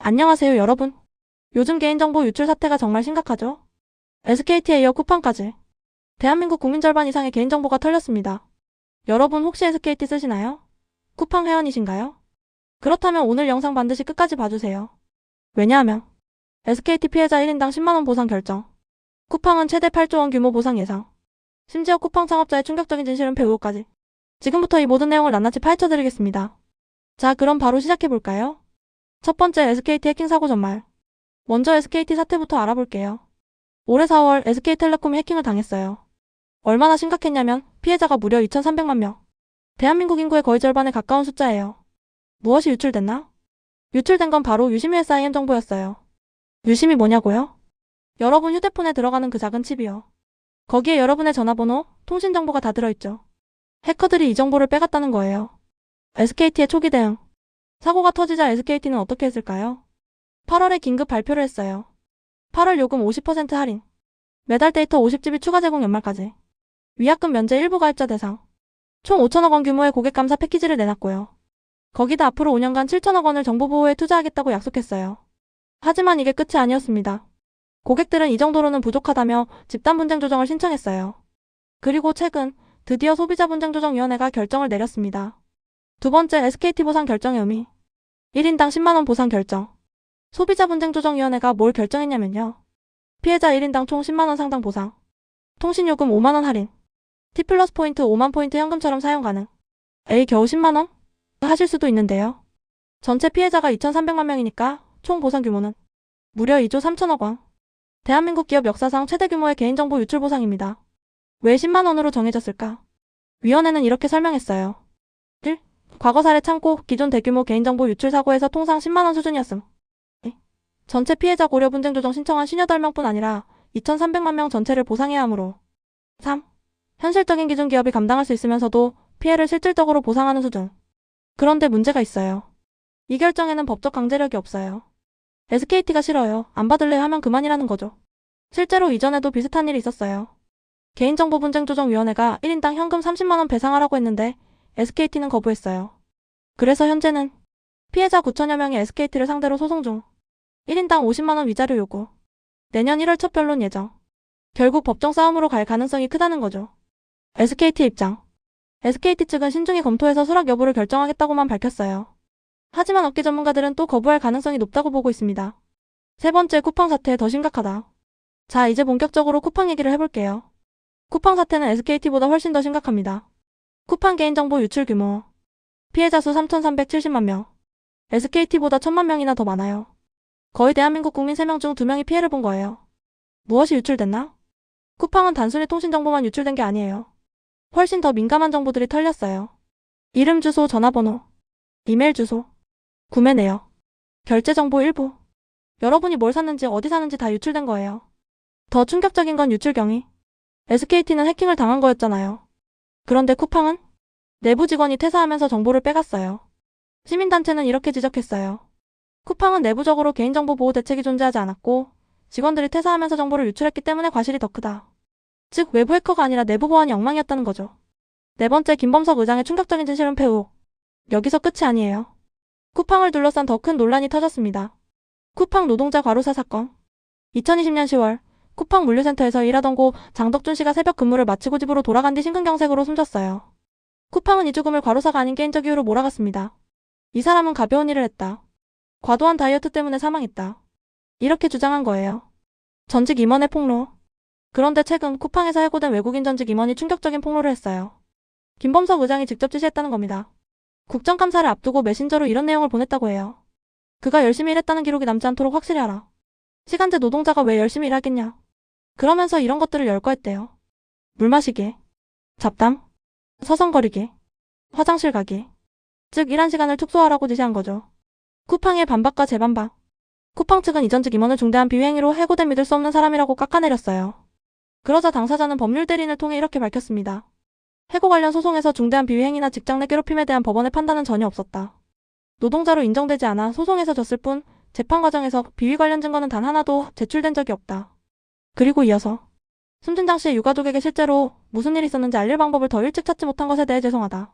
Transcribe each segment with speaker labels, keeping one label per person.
Speaker 1: 안녕하세요, 여러분. 요즘 개인정보 유출 사태가 정말 심각하죠? SKT에 이어 쿠팡까지. 대한민국 국민 절반 이상의 개인정보가 털렸습니다. 여러분 혹시 SKT 쓰시나요? 쿠팡 회원이신가요? 그렇다면 오늘 영상 반드시 끝까지 봐주세요. 왜냐하면 SKT 피해자 1인당 10만원 보상 결정. 쿠팡은 최대 8조 원 규모 보상 예상. 심지어 쿠팡 창업자의 충격적인 진실은 배우고까지. 지금부터 이 모든 내용을 낱낱이 파헤쳐드리겠습니다. 자, 그럼 바로 시작해볼까요? 첫 번째, SKT 해킹 사고 전말. 먼저 SKT 사태부터 알아볼게요. 올해 4월 SK텔레콤이 해킹을 당했어요. 얼마나 심각했냐면 피해자가 무려 2,300만 명. 대한민국 인구의 거의 절반에 가까운 숫자예요. 무엇이 유출됐나? 유출된 건 바로 유심히 SIM 정보였어요. 유심이 뭐냐고요? 여러분 휴대폰에 들어가는 그 작은 칩이요. 거기에 여러분의 전화번호, 통신 정보가 다 들어있죠. 해커들이 이 정보를 빼갔다는 거예요. SKT의 초기 대응. 사고가 터지자 SKT는 어떻게 했을까요? 8월에 긴급 발표를 했어요. 8월 요금 50% 할인. 매달 데이터 50GB 추가 제공 연말까지. 위약금 면제 일부 가입자 대상. 총 5천억 원 규모의 고객 감사 패키지를 내놨고요. 거기다 앞으로 5년간 7천억 원을 정보 보호에 투자하겠다고 약속했어요. 하지만 이게 끝이 아니었습니다. 고객들은 이 정도로는 부족하다며 집단 분쟁 조정을 신청했어요. 그리고 최근 드디어 소비자분쟁조정위원회가 결정을 내렸습니다. 두 번째, SKT 보상 결정의 의미. 1인당 10만원 보상 결정. 소비자분쟁조정위원회가 뭘 결정했냐면요. 피해자 1인당 총 10만원 상당 보상. 통신요금 5만원 할인. T 플러스 포인트 5만 포인트 현금처럼 사용 가능. 에이, 겨우 10만원? 하실 수도 있는데요. 전체 피해자가 2,300만 명이니까 총 보상 규모는 무려 2조 3천억 원. 대한민국 기업 역사상 최대 규모의 개인정보 유출 보상입니다. 왜 10만원으로 정해졌을까? 위원회는 이렇게 설명했어요. 1. 과거 사례 참고 기존 대규모 개인정보 유출 사고에서 통상 10만원 수준이었음. 2. 전체 피해자 고려 분쟁 조정 신청한 58명뿐 아니라 2,300만 명 전체를 보상해야 하므로. 3. 현실적인 기준 기업이 감당할 수 있으면서도 피해를 실질적으로 보상하는 수준. 그런데 문제가 있어요. 이 결정에는 법적 강제력이 없어요. SKT가 싫어요, 안 받을래요 하면 그만이라는 거죠. 실제로 이전에도 비슷한 일이 있었어요. 개인정보분쟁조정위원회가 1인당 현금 30만원 배상하라고 했는데 SKT는 거부했어요. 그래서 현재는 피해자 9천여 명이 SKT를 상대로 소송 중. 1인당 50만원 위자료 요구. 내년 1월 첫 변론 예정. 결국 법정 싸움으로 갈 가능성이 크다는 거죠. SKT 입장. SKT 측은 신중히 검토해서 수락 여부를 결정하겠다고만 밝혔어요. 하지만 업계 전문가들은 또 거부할 가능성이 높다고 보고 있습니다. 세 번째, 쿠팡 사태 더 심각하다. 자, 이제 본격적으로 쿠팡 얘기를 해볼게요. 쿠팡 사태는 SKT보다 훨씬 더 심각합니다. 쿠팡 개인정보 유출 규모. 피해자 수 3,370만 명. SKT보다 1,000만 명이나 더 많아요. 거의 대한민국 국민 3명 중 2명이 피해를 본 거예요. 무엇이 유출됐나? 쿠팡은 단순히 통신 정보만 유출된 게 아니에요. 훨씬 더 민감한 정보들이 털렸어요. 이름, 주소, 전화번호, 이메일 주소, 구매 내역, 결제 정보 일부. 여러분이 뭘 샀는지 어디 사는지 다 유출된 거예요. 더 충격적인 건 유출 경위. SKT는 해킹을 당한 거였잖아요. 그런데 쿠팡은 내부 직원이 퇴사하면서 정보를 빼갔어요. 시민단체는 이렇게 지적했어요. 쿠팡은 내부적으로 개인정보 보호 대책이 존재하지 않았고 직원들이 퇴사하면서 정보를 유출했기 때문에 과실이 더 크다. 즉, 외부 해커가 아니라 내부 보안이 엉망이었다는 거죠. 네 번째, 김범석 의장의 충격적인 진실은 폐우. 여기서 끝이 아니에요. 쿠팡을 둘러싼 더 큰 논란이 터졌습니다. 쿠팡 노동자 과로사 사건. 2020년 10월 쿠팡 물류센터에서 일하던 고 장덕준 씨가 새벽 근무를 마치고 집으로 돌아간 뒤 심근경색으로 숨졌어요. 쿠팡은 이 죽음을 과로사가 아닌 개인적 이유로 몰아갔습니다. 이 사람은 가벼운 일을 했다. 과도한 다이어트 때문에 사망했다. 이렇게 주장한 거예요. 전직 임원의 폭로. 그런데 최근 쿠팡에서 해고된 외국인 전직 임원이 충격적인 폭로를 했어요. 김범석 의장이 직접 지시했다는 겁니다. 국정감사를 앞두고 메신저로 이런 내용을 보냈다고 해요. 그가 열심히 일했다는 기록이 남지 않도록 확실히 하라. 시간제 노동자가 왜 열심히 일하겠냐. 그러면서 이런 것들을 열거했대요. 물 마시기, 잡담, 서성거리기, 화장실 가기. 즉, 일한 시간을 축소하라고 지시한 거죠. 쿠팡의 반박과 재반박. 쿠팡 측은 이전직 임원을 중대한 비위행위로 해고된 믿을 수 없는 사람이라고 깎아내렸어요. 그러자 당사자는 법률 대리인을 통해 이렇게 밝혔습니다. 해고 관련 소송에서 중대한 비위행위나 직장 내 괴롭힘에 대한 법원의 판단은 전혀 없었다. 노동자로 인정되지 않아 소송에서 졌을 뿐 재판 과정에서 비위 관련 증거는 단 하나도 제출된 적이 없다. 그리고 이어서 숨진 씨의 유가족에게 실제로 무슨 일이 있었는지 알릴 방법을 더 일찍 찾지 못한 것에 대해 죄송하다.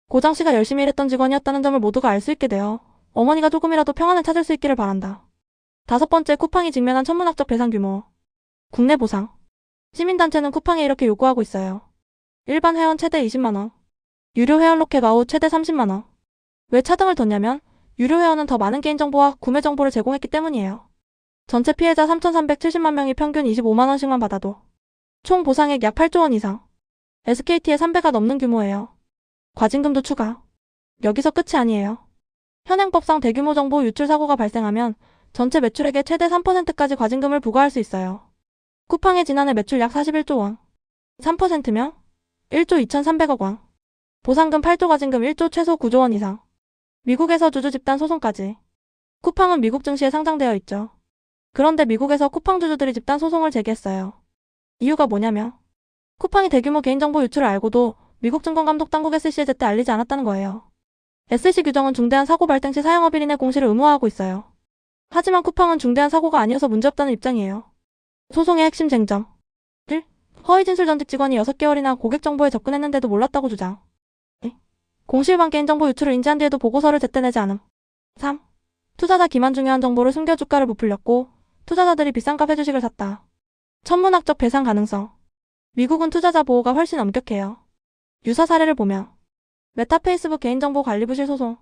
Speaker 1: 고장 씨가 열심히 일했던 직원이었다는 점을 모두가 알 수 있게 되어 어머니가 조금이라도 평안을 찾을 수 있기를 바란다. 5번째, 쿠팡이 직면한 천문학적 배상 규모. 국내 보상. 시민단체는 쿠팡에 이렇게 요구하고 있어요. 일반 회원 최대 20만원. 유료 회원 로켓 아웃 최대 30만원. 왜 차등을 뒀냐면 유료 회원은 더 많은 개인정보와 구매 정보를 제공했기 때문이에요. 전체 피해자 3,370만 명이 평균 25만원씩만 받아도 총 보상액 약 8조 원 이상. SKT의 3배가 넘는 규모예요. 과징금도 추가. 여기서 끝이 아니에요. 현행법상 대규모 정보 유출 사고가 발생하면 전체 매출액의 최대 3%까지 과징금을 부과할 수 있어요. 쿠팡의 지난해 매출 약 41조 원. 3%면 1조 2,300억 원. 보상금 8조, 과징금 1조, 최소 9조 원 이상. 미국에서 주주 집단 소송까지. 쿠팡은 미국 증시에 상장되어 있죠. 그런데 미국에서 쿠팡 주주들이 집단 소송을 제기했어요. 이유가 뭐냐면 쿠팡이 대규모 개인정보 유출을 알고도 미국 증권감독당국 SEC에 제때 알리지 않았다는 거예요. SEC 규정은 중대한 사고 발생 시 사용업 1인의 공시를 의무화하고 있어요. 하지만 쿠팡은 중대한 사고가 아니어서 문제없다는 입장이에요. 소송의 핵심 쟁점. 1. 허위 진술 전직 직원이 6개월이나 고객 정보에 접근했는데도 몰랐다고 주장. 2. 공시일반 개인정보 유출을 인지한 뒤에도 보고서를 제때 내지 않음. 3. 투자자 기만 중요한 정보를 숨겨 주가를 부풀렸고 투자자들이 비싼 값 해주식을 샀다. 천문학적 배상 가능성. 미국은 투자자 보호가 훨씬 엄격해요. 유사 사례를 보면 메타 페이스북 개인정보관리부실 소송,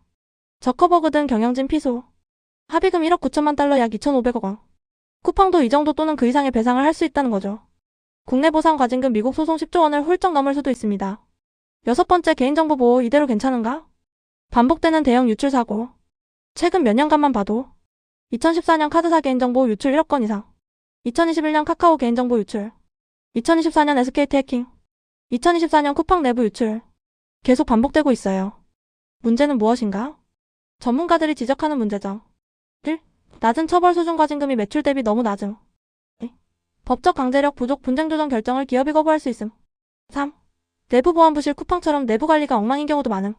Speaker 1: 저커버그 등 경영진 피소, 합의금 1억 9천만 달러 약 2,500억 원. 쿠팡도 이 정도 또는 그 이상의 배상을 할 수 있다는 거죠. 국내 보상 과징금 미국 소송 10조 원을 훌쩍 넘을 수도 있습니다. 6번째, 개인정보 보호 이대로 괜찮은가? 반복되는 대형 유출 사고. 최근 몇 년간만 봐도 2014년 카드사 개인정보 유출 1억 건 이상, 2021년 카카오 개인정보 유출, 2024년 SKT 해킹, 2024년 쿠팡 내부 유출. 계속 반복되고 있어요. 문제는 무엇인가? 전문가들이 지적하는 문제점. 1. 낮은 처벌 수준, 과징금이 매출 대비 너무 낮음. 2. 법적 강제력 부족, 분쟁 조정 결정을 기업이 거부할 수 있음. 3. 내부 보안 부실, 쿠팡처럼 내부 관리가 엉망인 경우도 많음.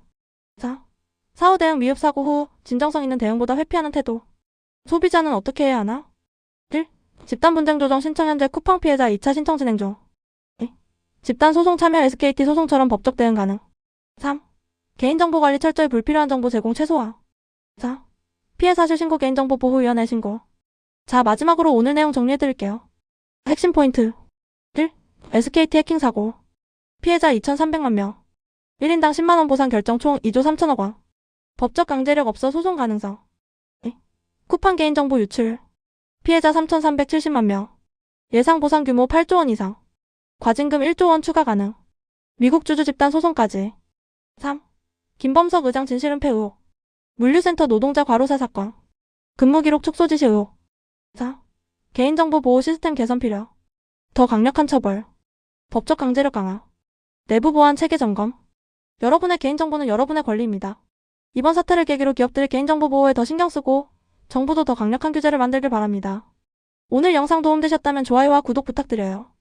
Speaker 1: 4. 사후 대응 미흡, 사고 후 진정성 있는 대응보다 회피하는 태도. 소비자는 어떻게 해야 하나? 1. 집단 분쟁 조정 신청, 현재 쿠팡 피해자 2차 신청 진행 중. 2. 집단 소송 참여, SKT 소송처럼 법적 대응 가능. 3. 개인정보 관리 철저히, 불필요한 정보 제공 최소화. 4. 피해 사실 신고, 개인정보보호위원회 신고. 자, 마지막으로 오늘 내용 정리해드릴게요. 핵심 포인트. 1. SKT 해킹 사고. 피해자 2,300만 명. 1인당 10만원 보상 결정, 총 2조 3천억 원. 법적 강제력 없어 소송 가능성. 2. 쿠팡 개인정보 유출. 피해자 3,370만 명. 예상 보상 규모 8조 원 이상. 과징금 1조 원 추가 가능. 미국 주주 집단 소송까지. 3. 김범석 의장 진실은폐 의혹. 물류센터 노동자 과로사 사건. 근무기록 축소 지시 의혹. 4. 개인정보 보호 시스템 개선 필요. 더 강력한 처벌. 법적 강제력 강화. 내부 보안 체계 점검. 여러분의 개인정보는 여러분의 권리입니다. 이번 사태를 계기로 기업들이 개인정보 보호에 더 신경 쓰고 정부도 더 강력한 규제를 만들길 바랍니다. 오늘 영상 도움되셨다면 좋아요와 구독 부탁드려요.